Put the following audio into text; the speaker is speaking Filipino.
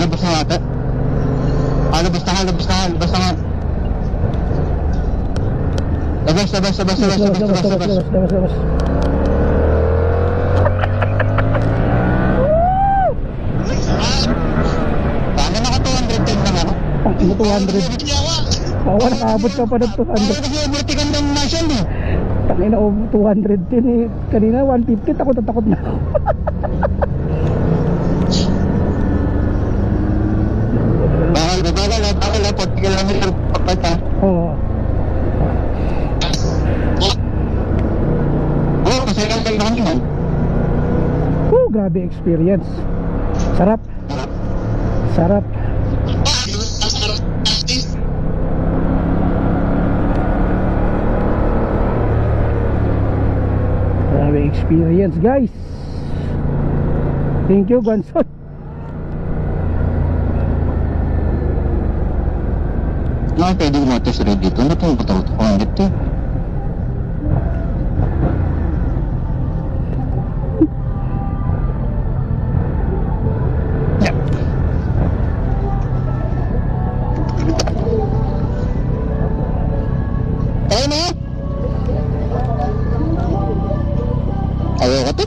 Lalabas na ata. Labas na nga. Labas. Paano naka 210 lang ako? Ang 200. Oo, nakaabot ka pa ng 200. Kasi overtake ang ng nation eh. Tangina, 210 eh. Kanina 150, takot na takot na ako. Bakal na, 40 kilometer papata. Oo. Oo, kasi lang na kami man. Grabe experience. Sarap. Grabe experience, guys. Thank you, Gonson. Pwede umatos rin dito. Ano itong patawag ko dito? Tayo na! Ayaw ka to?